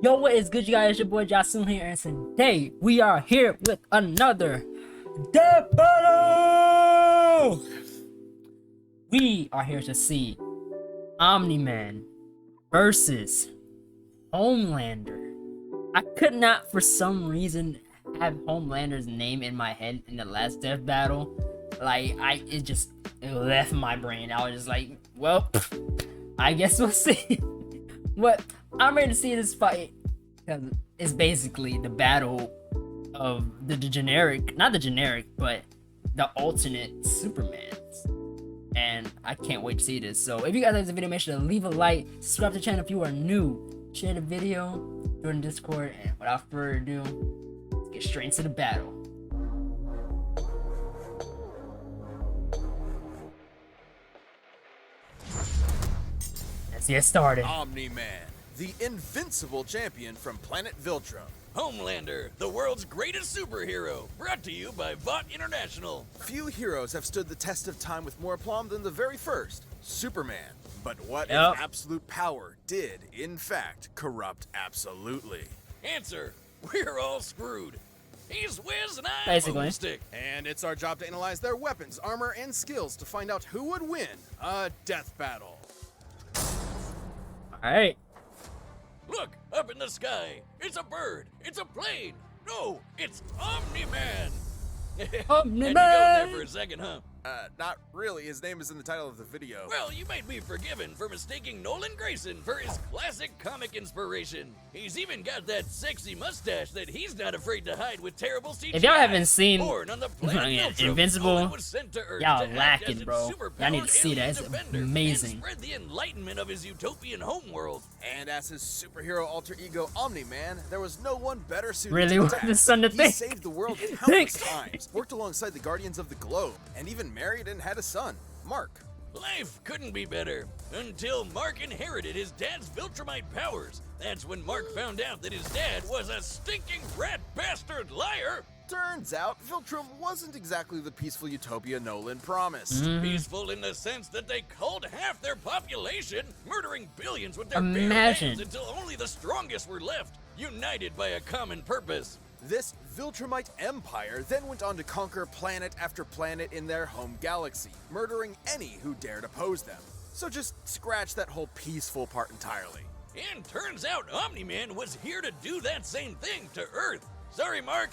Yo, what is good, you guys? It's your boy Jasun here, and today we are here with another Death Battle! We are here to see Omni-Man versus Homelander. I could not, for some reason, have Homelander's name in my head in the last Death Battle. Like, it left my brain. I was just like, well, I guess we'll see. But I'm ready to see this fight because it's basically the battle of the generic, not the generic, but the alternate Supermans. And I can't wait to see this. So if you guys like this video, make sure to leave a like, subscribe to the channel if you are new, share the video, join Discord, and without further ado, let's get straight into the battle. Let's get started. Omni-Man, the Invincible champion from planet Viltrum. Homelander, the world's greatest superhero, brought to you by Vought International. Few heroes have stood the test of time with more aplomb than the very first, Superman. But what Yep. if absolute power did, in fact, corrupt absolutely? Answer, we're all screwed. He's Wiz and I'm Basically. Boomstick. And it's our job to analyze their weapons, armor, and skills to find out who would win a death battle. Alright. Look, up in the sky. It's a bird. It's a plane. No, it's Omni-Man. Had you going there Omni-Man! for a second, huh? Not really. His name is in the title of the video. Well, you might be forgiven for mistaking Nolan Grayson for his classic comic inspiration. He's even got that sexy mustache that he's not afraid to hide with terrible CGI. If y'all haven't seen Born on the planet Viltrum, Invincible, Nolan was sent to Earth y'all to act lacking, as a bro. Y'all need to superpowered see that. alien It's defender amazing. And spread the enlightenment of his utopian homeworld. And as his superhero alter ego Omni-Man, there was no one better suited Really to want attack. the son to He think. saved the world countless times, worked alongside the Guardians of the Globe, and even married and had a son, Mark. Life couldn't be better until Mark inherited his dad's Viltrumite powers. That's when Mark found out that his dad was a stinking rat bastard liar. Turns out, Viltrum wasn't exactly the peaceful utopia Nolan promised. Peaceful in the sense that they culled half their population, murdering billions with their bare Imagine. hands until only the strongest were left, united by a common purpose. This Viltrumite empire then went on to conquer planet after planet in their home galaxy, murdering any who dared oppose them. So just scratch that whole peaceful part entirely. And turns out Omni-Man was here to do that same thing to Earth. Sorry, Mark,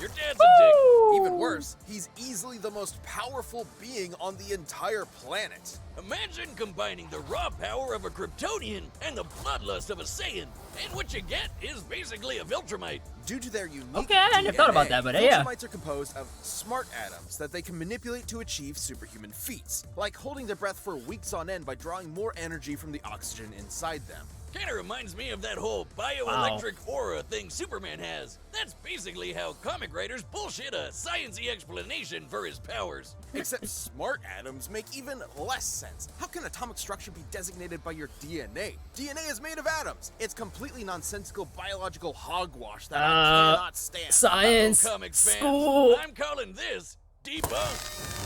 your dad's a dick. Even worse, he's easily the most powerful being on the entire planet. Imagine combining the raw power of a Kryptonian and the bloodlust of a Saiyan, and what you get is basically a Viltrumite. Due to their unique Okay, I hadn't thought about that, but yeah. Viltrumites are composed of smart atoms that they can manipulate to achieve superhuman feats, like holding their breath for weeks on end by drawing more energy from the oxygen inside them. Kinda reminds me of that whole bioelectric aura thing Superman has. That's basically how comic writers bullshit a science-y explanation for his powers. Except smart atoms make even less sense. How can atomic structure be designated by your DNA? DNA is made of atoms. It's completely nonsensical biological hogwash that I cannot stand. Science Comics fans, school. I'm calling this debunked.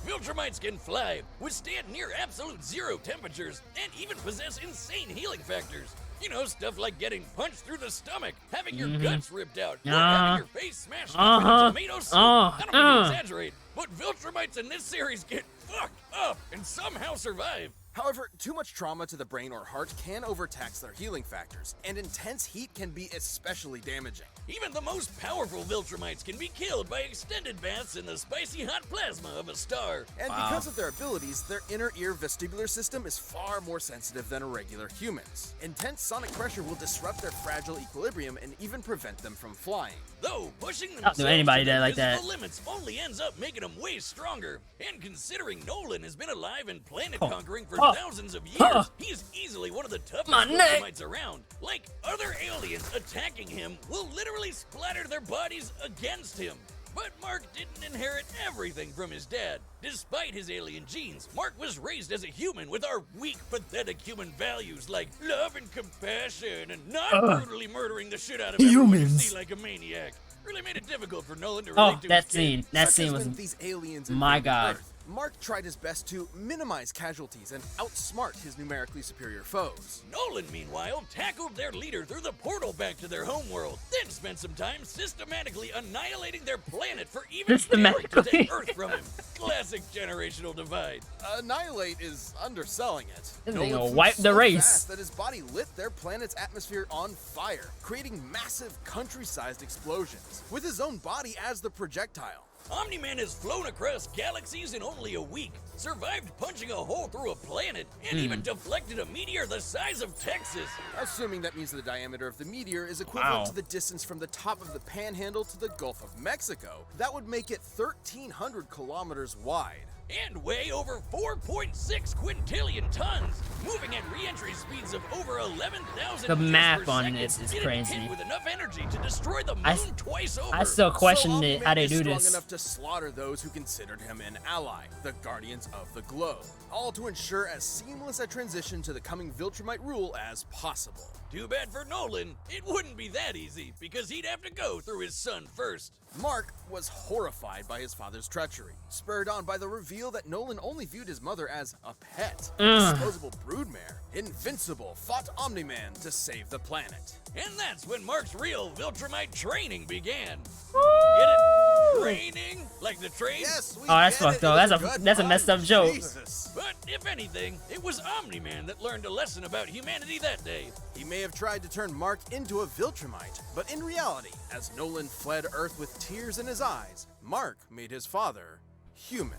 Viltrumites can fly, withstand near absolute zero temperatures, and even possess insane healing factors. You know, stuff like getting punched through the stomach, having your guts ripped out, or having your face smashed into a tomato soup. I don't mean to exaggerate, but Viltrumites in this series get fucked up and somehow survive. However, too much trauma to the brain or heart can overtax their healing factors, and intense heat can be especially damaging. Even the most powerful Viltrumites can be killed by extended baths in the spicy hot plasma of a star. And because of their abilities, their inner ear vestibular system is far more sensitive than a regular human's. Intense sonic pressure will disrupt their fragile equilibrium and even prevent them from flying. Though pushing I'll themselves do anybody to their that like that. physical limits only ends up making them way stronger. And considering Nolan has been alive and planet conquering for thousands of years, he's easily one of the toughest My neck. Viltrumites around. Like, other aliens attacking him will literally splatter their bodies against him. But Mark didn't inherit everything from his dad. Despite his alien genes, Mark was raised as a human with our weak, pathetic human values like love and compassion and not brutally murdering the shit out of everyone you see like a maniac. Really made it difficult for Nolan to relate to that his kid. scene. That Such scene as was when these aliens my invaded God. Earth. Mark tried his best to minimize casualties and outsmart his numerically superior foes. Nolan, meanwhile, tackled their leader through the portal back to their homeworld, then spent some time systematically annihilating their planet for even daring to take Earth from him. Classic generational divide. Annihilate is underselling it. This Nolan thing will flew wipe the so race. fast that his body lit their planet's atmosphere on fire, creating massive country-sized explosions, with his own body as the projectile. Omni-Man has flown across galaxies in only a week, survived punching a hole through a planet, and even deflected a meteor the size of Texas. Assuming that means the diameter of the meteor is equivalent Wow. to the distance from the top of the Panhandle to the Gulf of Mexico, that would make it 1,300 kilometers wide. And weigh over 4.6 quintillion tons, moving at re-entry speeds of over 11,000 The meters math per on second. this is It crazy. hit with enough energy to destroy the moon I twice over. I still question So it, how they Omni-Man do is strong this. enough to slaughter those who considered him an ally, the Guardians of the Globe, all to ensure as seamless a transition to the coming Viltrumite rule as possible. Too bad for Nolan, it wouldn't be that easy, because he'd have to go through his son first. Mark was horrified by his father's treachery, spurred on by the reveal that Nolan only viewed his mother as a pet, a disposable broodmare. Invincible fought Omni-Man to save the planet. And that's when Mark's real Viltrumite training began. Get it? Training? Like the train? Yes, we Oh, that's get it. fucked up. It was That's a- good that's a pun. messed up joke. Jesus. But if anything, it was Omni-Man that learned a lesson about humanity that day. He may have tried to turn Mark into a Viltrumite, but in reality, as Nolan fled Earth with tears in his eyes, Mark made his father human.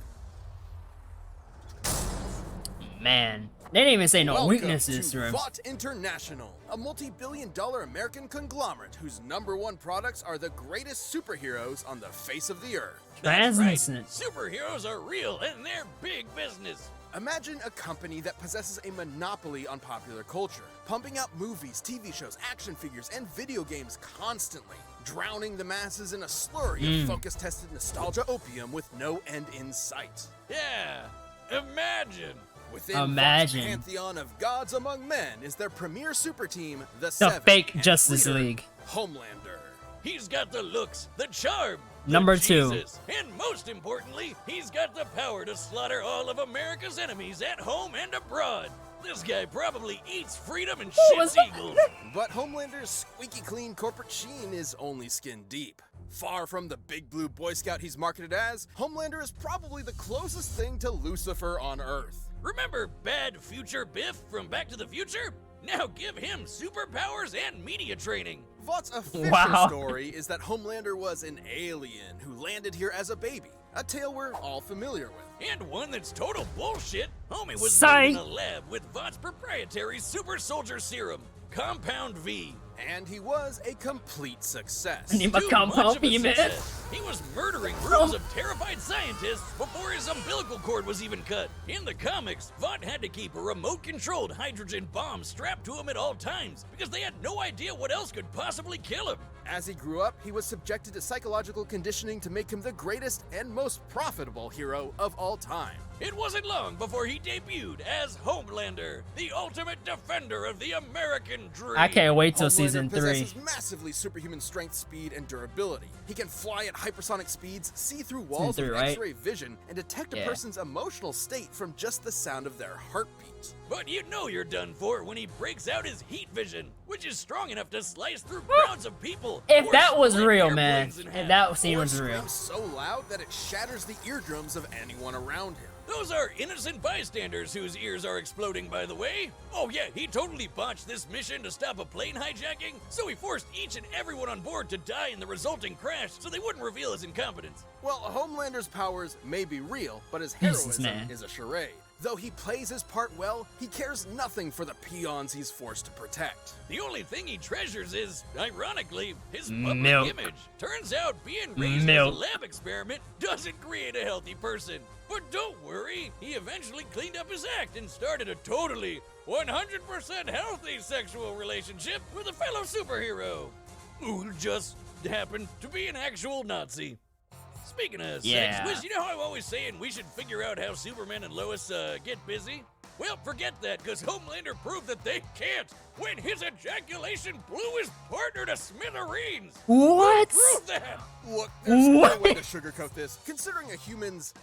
Man, they didn't even say no Welcome weaknesses to to him. Vought International, a multi-billion-dollar American conglomerate whose #1 products are the greatest superheroes on the face of the earth. That's right. Translucent. Superheroes are real and they're big business. Imagine a company that possesses a monopoly on popular culture, pumping out movies, TV shows, action figures, and video games constantly, drowning the masses in a slurry of focus-tested nostalgia opium with no end in sight. Yeah, imagine. Within Imagine. Vought's pantheon of gods among men is their premier super team, the The Seven, fake and Justice leader, League. Homelander. He's got the looks, the charm, the Number 2. Jesus, and most importantly, he's got the power to slaughter all of America's enemies at home and abroad. This guy probably eats freedom and was shits that? eagles. But Homelander's squeaky clean corporate sheen is only skin deep. Far from the big blue Boy Scout he's marketed as, Homelander is probably the closest thing to Lucifer on Earth. Remember Bad Future Biff from Back to the Future? Now give him superpowers and media training. Vought's official Wow. story is that Homelander was an alien who landed here as a baby, a tale we're all familiar with. And one that's total bullshit. Homie was Psych. made in a lab with Vought's proprietary super soldier serum, Compound V. And he was a complete success. Need my Too compound much of a V, man. success. He was murdering groups of terrified scientists before his umbilical cord was even cut. In the comics, Vought had to keep a remote-controlled hydrogen bomb strapped to him at all times because they had no idea what else could possibly kill him. As he grew up, he was subjected to psychological conditioning to make him the greatest and most profitable hero of all time. It wasn't long before he debuted as Homelander, the ultimate defender of the American dream. I can't wait till Homelander season 3. possesses massively superhuman strength, speed, and durability. He can fly at hypersonic speeds, see through walls Season 3, with right? X-ray vision, and detect a Yeah. person's emotional state from just the sound of their heartbeat. But you know you're done for when he breaks out his heat vision, which is strong enough to slice through crowds of people. If or that was split real, man. airplanes in If half. that scene Or was real. screams so loud that it shatters the eardrums of anyone around him. Those are innocent bystanders whose ears are exploding, by the way. Oh yeah, he totally botched this mission to stop a plane hijacking, so he forced each and everyone on board to die in the resulting crash so they wouldn't reveal his incompetence. Well, Homelander's powers may be real, but his Jesus, heroism man. is a charade. Though he plays his part well, he cares nothing for the peons he's forced to protect. The only thing he treasures is, ironically, his public Milk. image. Turns out being raised Milk. as a lab experiment doesn't create a healthy person. But don't worry, he eventually cleaned up his act and started a totally 100% healthy sexual relationship with a fellow superhero, who just happened to be an actual Nazi. Speaking of Yeah. sex, Wiz, you know how I'm always saying we should figure out how Superman and Lois get busy? Well, forget that, because Homelander proved that they can't when his ejaculation blew his partner to smithereens. What? Prove that. Look, there's no way to sugarcoat this. Considering a human's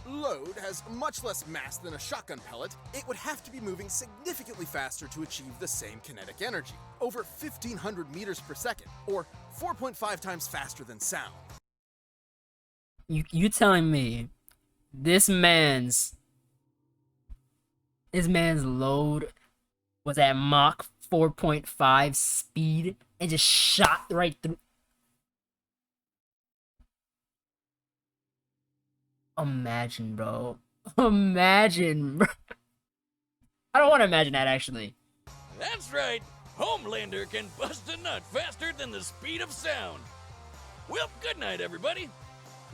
load has much less mass than a shotgun pellet, it would have to be moving significantly faster to achieve the same kinetic energy, over 1,500 meters per second, or 4.5 times faster than sound. You telling me this man's load was at Mach 4.5 speed and just shot right through? Imagine, bro. Imagine, bro. I don't want to imagine that, actually. That's right. Homelander can bust a nut faster than the speed of sound. Well, good night, everybody.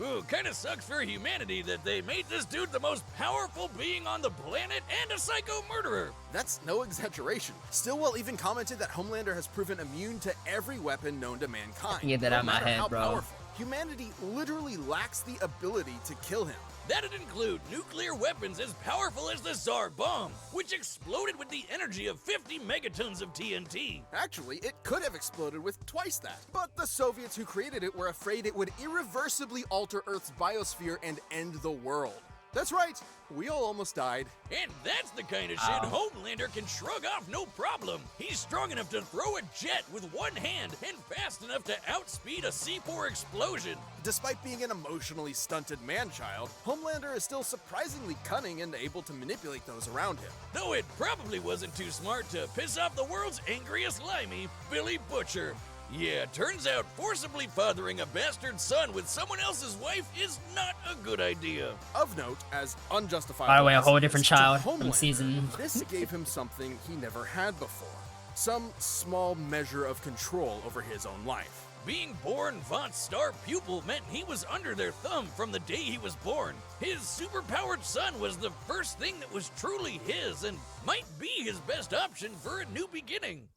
Ooh, kinda sucks for humanity that they made this dude the most powerful being on the planet and a psycho murderer. That's no exaggeration. Stillwell even commented that Homelander has proven immune to every weapon known to mankind. Get that out of my head, how bro. Powerful, humanity literally lacks the ability to kill him. That'd include nuclear weapons as powerful as the Tsar bomb, which exploded with the energy of 50 megatons of TNT. Actually, it could have exploded with twice that. But the Soviets who created it were afraid it would irreversibly alter Earth's biosphere and end the world. That's right, we all almost died. And that's the kind of shit Homelander can shrug off no problem. He's strong enough to throw a jet with one hand and fast enough to outspeed a C4 explosion. Despite being an emotionally stunted man-child, Homelander is still surprisingly cunning and able to manipulate those around him. Though it probably wasn't too smart to piss off the world's angriest limey, Billy Butcher. Yeah, turns out forcibly fathering a bastard son with someone else's wife is not a good idea. Of note, as unjustified. By the way, a whole different child from from season. This gave him something he never had before. Some small measure of control over his own life. Being born Vought's star pupil meant he was under their thumb from the day he was born. His superpowered son was the first thing that was truly his and might be his best option for a new beginning.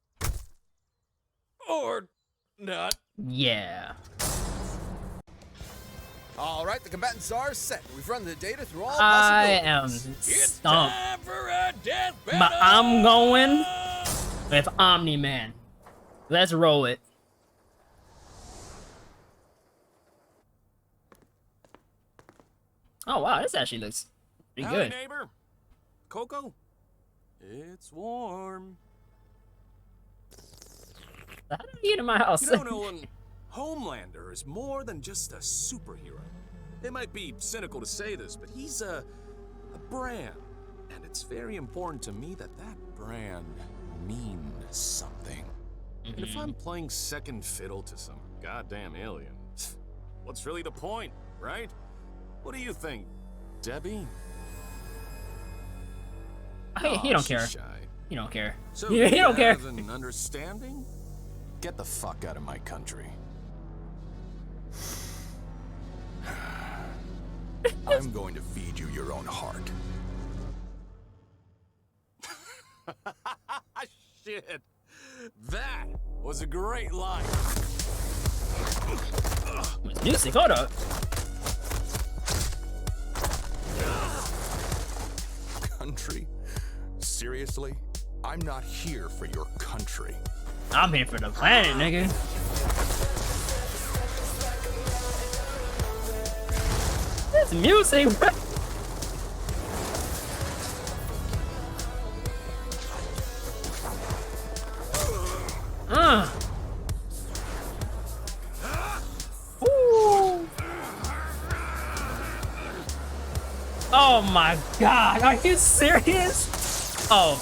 Or not. Yeah. All right, the combatants are set. We've run the data through all I possibilities. am It's stumped. time for a death battle! But I'm going with Omni-Man. Let's roll it. Oh wow, this actually looks pretty Howdy, good. neighbor. Coco? It's warm. How did he get in my house? You know, Nolan, Homelander is more than just a superhero. It might be cynical to say this, but he's a brand. And it's very important to me that that brand means something. And if I'm playing second fiddle to some goddamn alien, what's really the point, right? What do you think, Debbie? He don't she's care. Shy. He don't care. So he don't care. have an understanding? Get the fuck out of my country. I'm going to feed you your own heart. Shit. That was a great line. Music, hold up. Country? Seriously? I'm not here for your country. I'm here for the planet, nigga. This music, bro. Ooh. Oh my god, are you serious? Oh.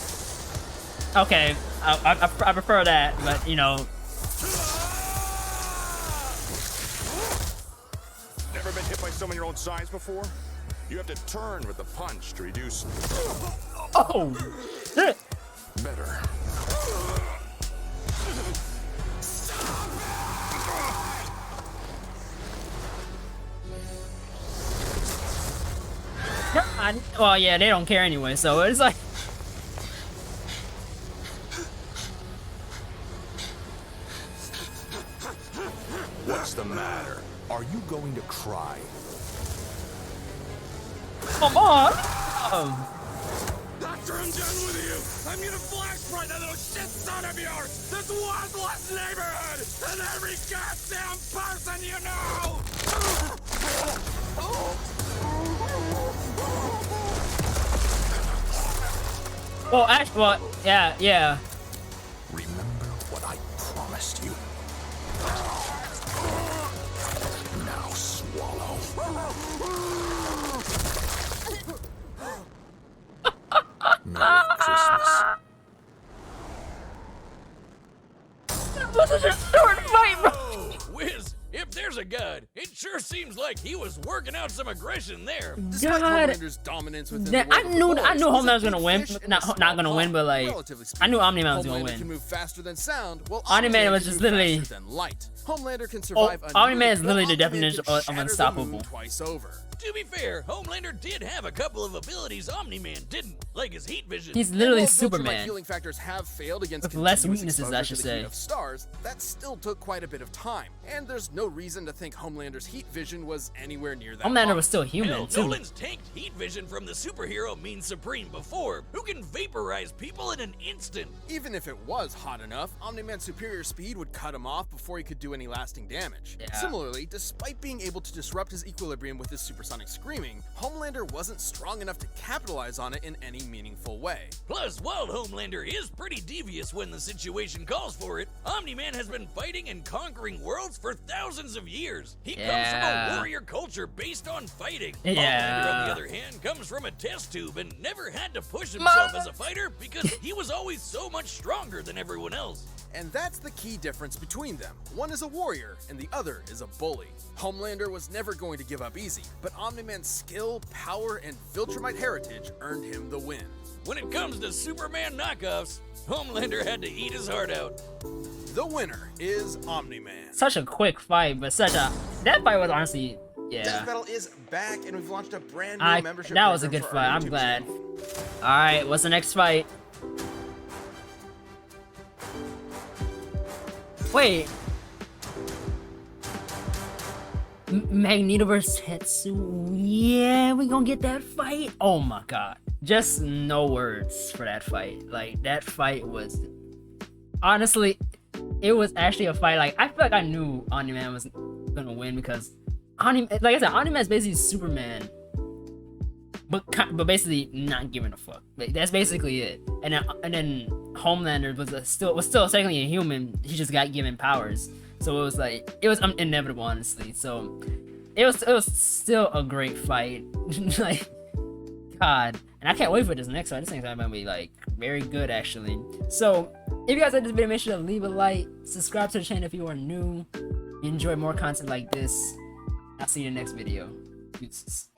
Okay, I prefer that, but you know. Never been hit by someone your own size before? You have to turn with the punch to reduce. Oh, shit. Better. Well, yeah, they don't care anyway, so it's like. What's the matter? Are you going to cry? Come on! Doctor, I'm done with you. I'm gonna flashpoint that little shit son of yours. This worthless neighborhood and every goddamn person you know. Well, actually, well, yeah. Remember what I promised you. Now swallow. Merry Christmas. That was such a short fight, bro. Wiz, if there's a god, it sure seems like he was working out some aggression there. Despite God. Homelander's dominance within That- the I world of knew the Homelander boys, was he's a gonna big win. fish in a Not small gonna win, pond, but like relatively I knew speaking. Omni-Man was gonna Homelander win. can move faster than sound, while Omni-Man was can just move literally- faster than light. Homelander can survive a Omni-Man is nuke, literally while the Omni-Man definition can of shatter the unstoppable. moon twice over. To be fair, Homelander did have a couple of abilities Omni-Man didn't, like his heat vision. He's literally While Viltrumite Superman. healing factors have failed against With less continuous weaknesses, exposure I to should the say. heat of stars, that still took quite a bit of time, and there's no reason to think Homelander's heat vision was anywhere near that. Homelander high. was still human Hell, too. Nolan's tanked heat vision from the superhero means Supreme before, who can vaporize people in an instant. Even if it was hot enough, Omni-Man's superior speed would cut him off before he could do any lasting damage. Yeah. Similarly, despite being able to disrupt his equilibrium with his supersonic screaming, Homelander wasn't strong enough to capitalize on it in any meaningful way. Plus, while Homelander is pretty devious when the situation calls for it, Omni-Man has been fighting and conquering worlds for thousands of years. He comes from Yeah. a warrior culture based on fighting. Yeah. Homelander, on the other hand, comes from a test tube and never had to push himself as a fighter because he was always so much stronger than everyone else. And that's the key difference between them. One is a warrior, and the other is a bully. Homelander was never going to give up easy, but Omni-Man's skill, power, and Viltrumite heritage earned him the win. When it comes to Superman knockoffs, Homelander had to eat his heart out. The winner is Omni-Man. Such a quick fight, but that fight was honestly, Death yeah. Battle is back, and we've launched a brand new I membership that was a program good for our fight. I'm YouTube glad. channel. All right, what's the next fight? Wait. Magneto vs Tetsu. Yeah, we gonna get that fight. Oh my god. Just no words for that fight. Like, that fight was... Honestly, it was actually a fight. Like, I feel like I knew Omni-Man was gonna win because... like I said, Omni-Man is basically Superman. But basically not giving a fuck. Like, that's basically it. And then Homelander was still technically a human. He just got given powers. So it was like, it was inevitable, honestly. So it was still a great fight. Like, God, and I can't wait for this next fight. This next fight might be like very good, actually. So if you guys like this video, make sure to leave a like, subscribe to the channel if you are new, enjoy more content like this. I'll see you in the next video. Peace.